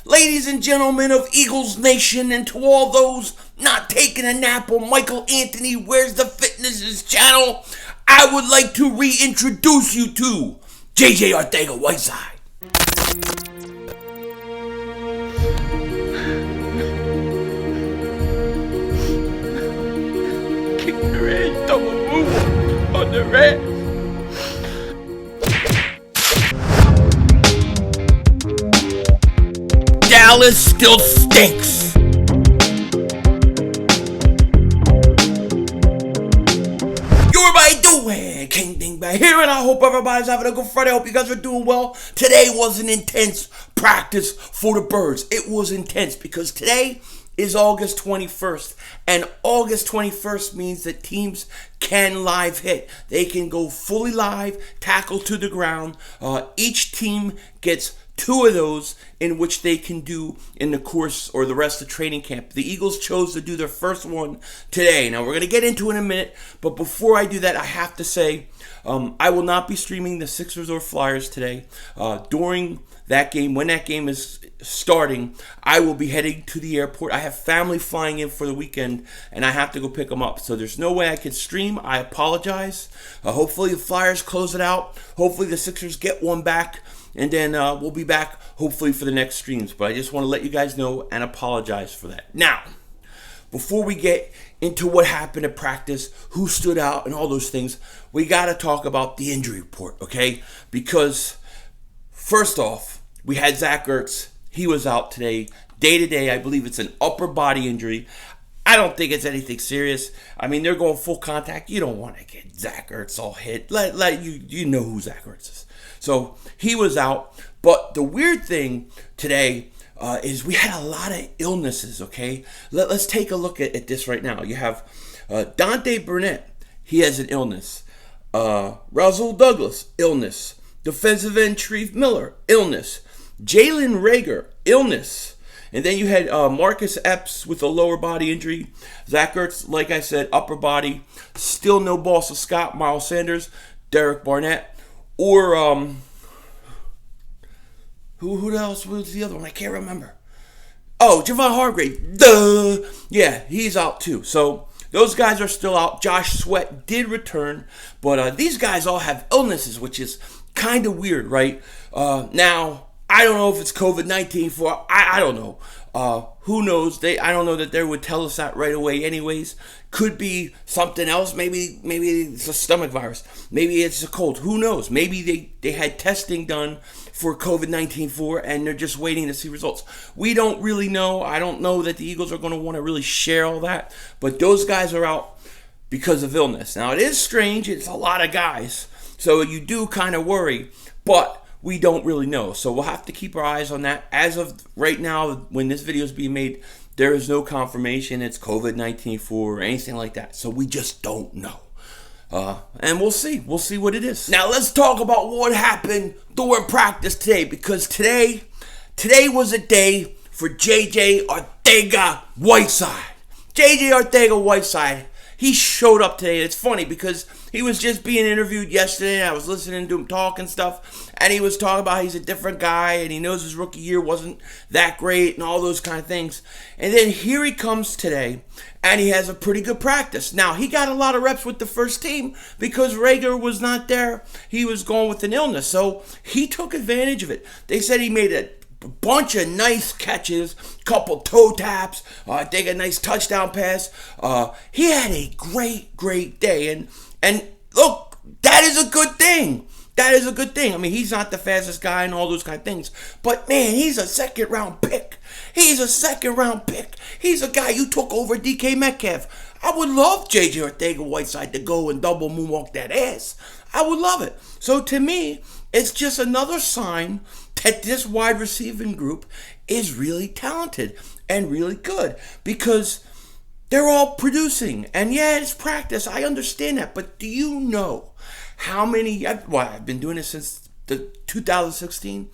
Ladies and gentlemen of Eagles Nation, and to all those not taking a nap on Michael Anthony Where's the Fitness's channel, I would like to reintroduce you to JJ Arcega-Whiteside. Kick the red, double move on the red. Dallas still stinks. Yo, everybody doing? King Ding back here, and I hope everybody's having a good Friday. I hope you guys are doing well. Today was an intense practice for the Birds. It was intense because today is August 21st, and August 21st means that teams can live hit. They can go fully live, tackle to the ground. Each team gets 2 of those in which they can do in the course or the rest of training camp. The Eagles chose to do their first one today. Now, we're going to get into it in a minute, but before I do that, I have to say I will not be streaming the Sixers or Flyers today. During that game, when that game is starting, I will be heading to the airport. I have family flying in for the weekend, and I have to go pick them up. So there's no way I can stream. I apologize. Hopefully the Flyers close it out. Hopefully the Sixers get one back. And then we'll be back, hopefully, for the next streams. But I just want to let you guys know and apologize for that. Now, before we get into what happened at practice, who stood out, and all those things, we got to talk about the injury report, okay? Because, first off, we had Zach Ertz. He was out today, day-to-day. I believe it's an upper body injury. I don't think it's anything serious. I mean, they're going full contact. You don't want to get Zach Ertz all hit. Let you know who Zach Ertz is. So he was out. But the weird thing today is we had a lot of illnesses, okay? Let's take a look at this right now. You have Dante Burnett. He has an illness. Rasul Douglas, illness. Defensive end Sharif Miller, illness. Jalen Reagor, illness. And then you had Marcus Epps with a lower body injury. Zach Ertz, like I said, upper body. Still no Boston Scott, Miles Sanders, Derek Barnett. Or, who else was the other one? I can't remember. Oh, Javon Hargrave. Duh. Yeah, he's out too. So those guys are still out. Josh Sweat did return. But these guys all have illnesses, which is kind of weird, right? Now, I don't know if it's COVID-19 for, I don't know. Who knows? I don't know that they would tell us that right away anyways. Could be something else. Maybe it's a stomach virus. Maybe it's a cold. Who knows? Maybe they had testing done for COVID-19 for, and they're just waiting to see results. We don't really know. I don't know that the Eagles are going to want to really share all that. But those guys are out because of illness. Now, it is strange. It's a lot of guys. So you do kind of worry. But we don't really know. So we'll have to keep our eyes on that. As of right now, when this video is being made, there is no confirmation it's COVID-19 or anything like that. So we just don't know. And we'll see. We'll see what it is. Now let's talk about what happened during practice today. Because today was a day for JJ Arcega-Whiteside. JJ Arcega-Whiteside. He showed up today. It's funny because he was just being interviewed yesterday, and I was listening to him talk and stuff, and he was talking about he's a different guy, and he knows his rookie year wasn't that great, and all those kind of things. And then here he comes today, and he has a pretty good practice. Now, he got a lot of reps with the first team because Reagor was not there. He was going with an illness, so he took advantage of it. They said he made a bunch of nice catches, couple toe taps, I think a nice touchdown pass. He had a great day, and look, that is a good thing. That is a good thing. I mean, he's not the fastest guy and all those kind of things, but man, he's a second round pick. He's a second round pick. He's a guy you took over DK Metcalf. I would love JJ Arcega-Whiteside to go and double moonwalk that ass. I would love it. So to me, it's just another sign that this wide receiving group is really talented and really good because they're all producing. And yeah, it's practice. I understand that. But do you know how many... I've been doing this since 2016.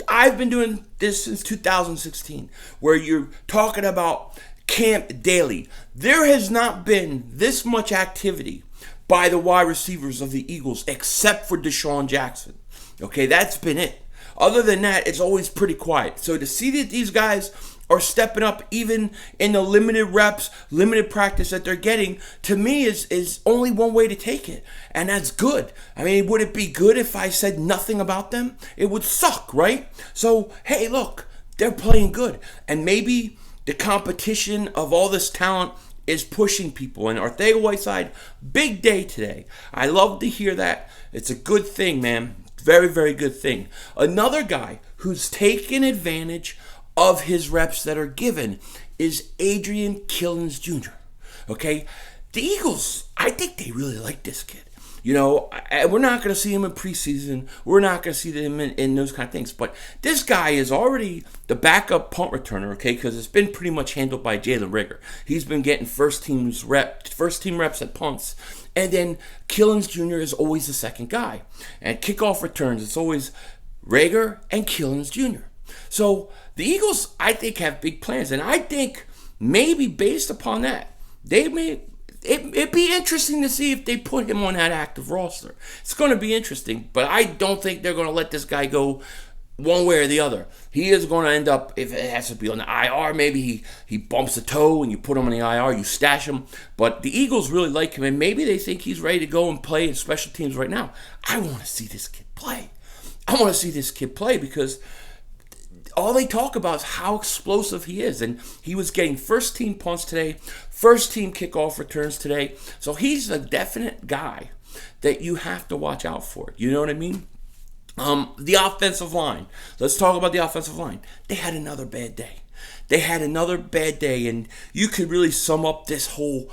I've been doing this since 2016, where you're talking about camp daily. There has not been this much activity by the wide receivers of the Eagles except for Deshaun Jackson. Okay, that's been it. Other than that, it's always pretty quiet. So to see that these guys are stepping up even in the limited reps, limited practice that they're getting, to me is only one way to take it. And that's good. I mean, would it be good if I said nothing about them? It would suck, right? So, hey, look, they're playing good. And maybe the competition of all this talent is pushing people. And Arcega-Whiteside, big day today. I love to hear that. It's a good thing, man. Very, very good thing. Another guy who's taken advantage of his reps that are given is Adrian Killins Jr. Okay? The Eagles, I think they really like this kid. You know, we're not going to see him in preseason. We're not going to see them in those kind of things. But this guy is already the backup punt returner, okay, because it's been pretty much handled by Jalen Reagor. He's been getting first team reps at punts. And then Killins Jr. is always the second guy. And kickoff returns, it's always Reagor and Killins Jr. So the Eagles, I think, have big plans. And I think maybe based upon that, it'd be interesting to see if they put him on that active roster. It's going to be interesting, but I don't think they're going to let this guy go one way or the other. He is going to end up, if it has to be on the IR, maybe he bumps a toe and you put him on the IR, you stash him. But the Eagles really like him, and maybe they think he's ready to go and play in special teams right now. I want to see this kid play. Because all they talk about is how explosive he is. And he was getting first team punts today, first team kickoff returns today. So he's a definite guy that you have to watch out for. You know what I mean? The offensive line. Let's talk about the offensive line. They had another bad day. And you could really sum up this whole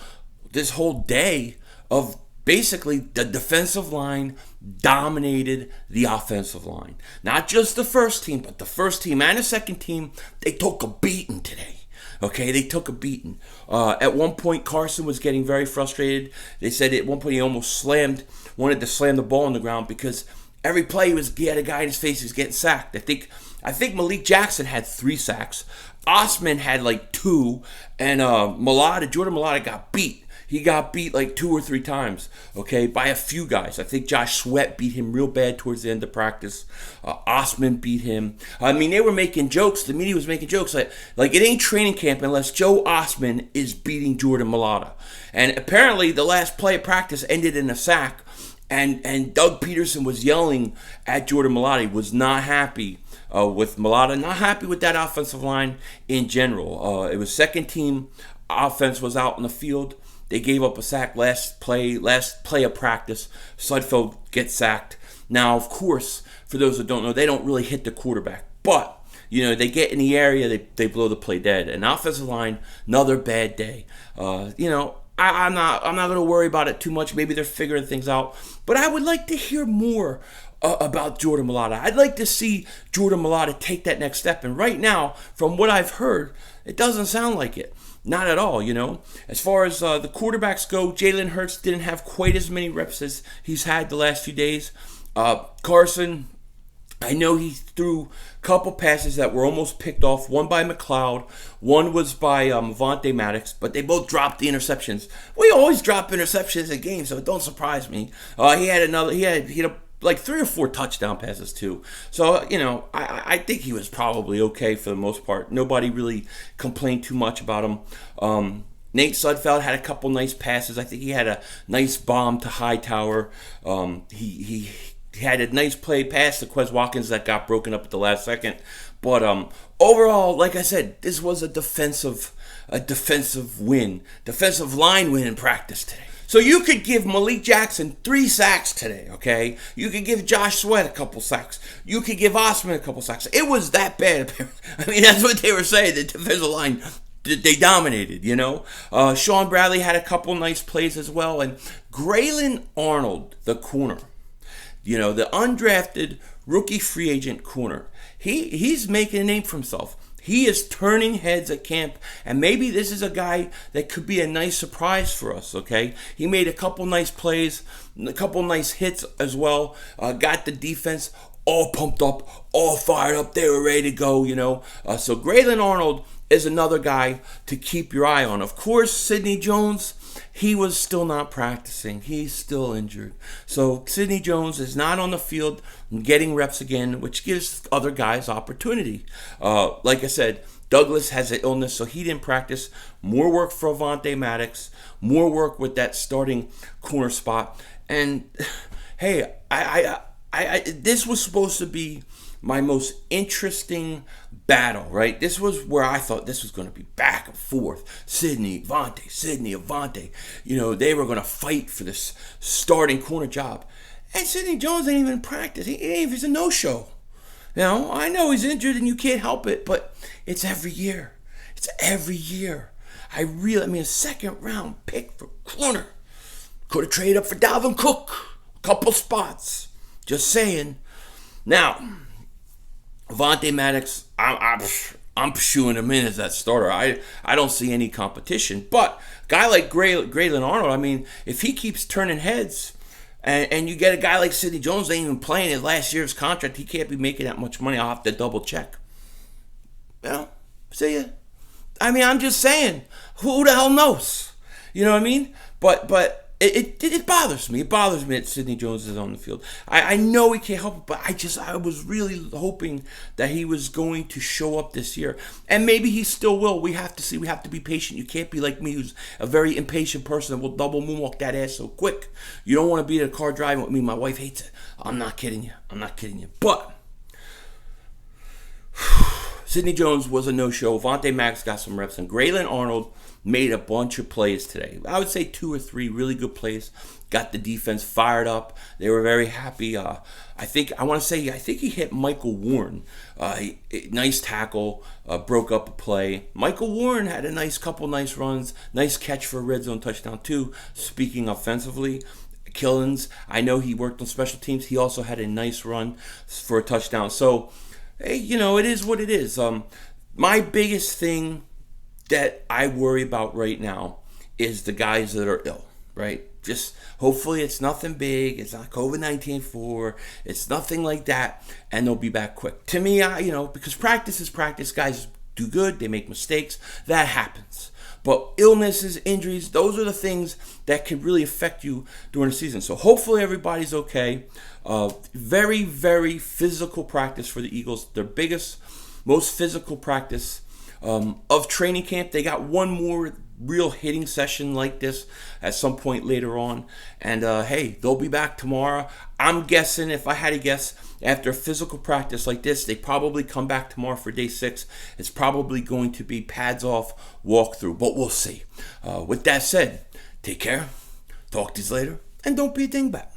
day of basically the defensive line dominated the offensive line. Not just the first team, but the first team and the second team, they took a beating today. Okay, they took a beating. At one point, Carson was getting very frustrated. They said at one point he almost wanted to slam the ball on the ground because every play he had a guy in his face, he was getting sacked. I think Malik Jackson had 3 sacks. Osman had like 2, and Jordan Mailata got beat. He got beat like 2 or 3 times, okay, by a few guys. I think Josh Sweat beat him real bad towards the end of practice. Osman beat him. I mean, they were making jokes. The media was making jokes like it ain't training camp unless Joe Osman is beating Jordan Mailata. And apparently the last play of practice ended in a sack, and Doug Peterson was yelling at Jordan Mailata. He was not happy with Mailata, not happy with that offensive line in general. It was second team offense was out in the field. They gave up a sack last play of practice. Sudfeld gets sacked. Now, of course, for those that don't know, they don't really hit the quarterback. But, you know, they get in the area, they blow the play dead. And offensive line, another bad day. You know, I'm not going to worry about it too much. Maybe they're figuring things out. But I would like to hear more about Jordan Mailata. I'd like to see Jordan Mailata take that next step. And right now, from what I've heard, it doesn't sound like it. Not at all, you know. As far as the quarterbacks go, Jalen Hurts didn't have quite as many reps as he's had the last few days. Carson, I know he threw a couple passes that were almost picked off. One by McLeod, one was by Vontae Maddox, but they both dropped the interceptions. We always drop interceptions in games, so it don't surprise me. He had like 3 or 4 touchdown passes too. So, you know, I think he was probably okay for the most part. Nobody really complained too much about him. Nate Sudfeld had a couple nice passes. I think he had a nice bomb to Hightower. He had a nice play pass to Quez Watkins that got broken up at the last second. But overall, like I said, this was a defensive win. Defensive line win in practice today. So you could give Malik Jackson 3 sacks today, okay? You could give Josh Sweat a couple sacks. You could give Osman a couple sacks. It was that bad, apparently. I mean, that's what they were saying. The defensive line, they dominated, you know? Sean Bradley had a couple nice plays as well. And Grayland Arnold, the corner, you know, the undrafted rookie free agent corner, he's making a name for himself. He is turning heads at camp, and maybe this is a guy that could be a nice surprise for us, okay? He made a couple nice plays, a couple nice hits as well, got the defense all pumped up, all fired up. They were ready to go, So Grayland Arnold is another guy to keep your eye on. Of course, Sidney Jones, he was still not practicing. He's still injured. So Sidney Jones is not on the field getting reps again, which gives other guys opportunity. Like I said, Douglas has an illness, so he didn't practice. More work for Avonte Maddox. More work with that starting corner spot. And hey, I this was supposed to be my most interesting battle, right? This was where I thought this was going to be back and forth. Sidney, Avonte. They were going to fight for this starting corner job. And Sidney Jones ain't even in practice. He's a no-show. I know he's injured and you can't help it, but it's every year. A second-round pick for corner. Could have traded up for Dalvin Cook. A couple spots. Just saying. Now, Avonte Maddox, I'm shooing him in as that starter. I don't see any competition. But a guy like Grayland Arnold, if he keeps turning heads and you get a guy like Sidney Jones ain't even playing his last year's contract, he can't be making that much money. I'll have to double check. See ya. I'm just saying, who the hell knows? You know what I mean? But it bothers me. It bothers me that Sidney Jones is on the field. I know he can't help it, but I was really hoping that he was going to show up this year. And maybe he still will. We have to see. We have to be patient. You can't be like me, who's a very impatient person and will double moonwalk that ass so quick. You don't want to be in a car driving with me. My wife hates it. I'm not kidding you. But Sidney Jones was a no-show. Avonte Maddox got some reps, and Grayland Arnold made a bunch of plays today. I would say 2 or 3 really good plays. Got the defense fired up. They were very happy. I think he hit Michael Warren. Nice tackle. Broke up a play. Michael Warren had a couple nice runs. Nice catch for a red zone touchdown too. Speaking offensively, Killins, I know he worked on special teams. He also had a nice run for a touchdown. So, hey, it is what it is. My biggest thing that I worry about right now is the guys that are ill, right? Just hopefully it's nothing big. It's not COVID-19 4. It's nothing like that, and they'll be back quick. To me, because practice is practice. Guys do good. They make mistakes. That happens. But illnesses, injuries, those are the things that can really affect you during the season. So hopefully everybody's okay. Very, very physical practice for the Eagles. Their biggest, most physical practice of training camp. They got one more real hitting session like this at some point later on. And hey, they'll be back tomorrow. I'm guessing, if I had to guess, after a physical practice like this, they probably come back tomorrow for day 6. It's probably going to be pads off, walkthrough, but we'll see. With that said, take care, talk to you later, and don't be a dingbat.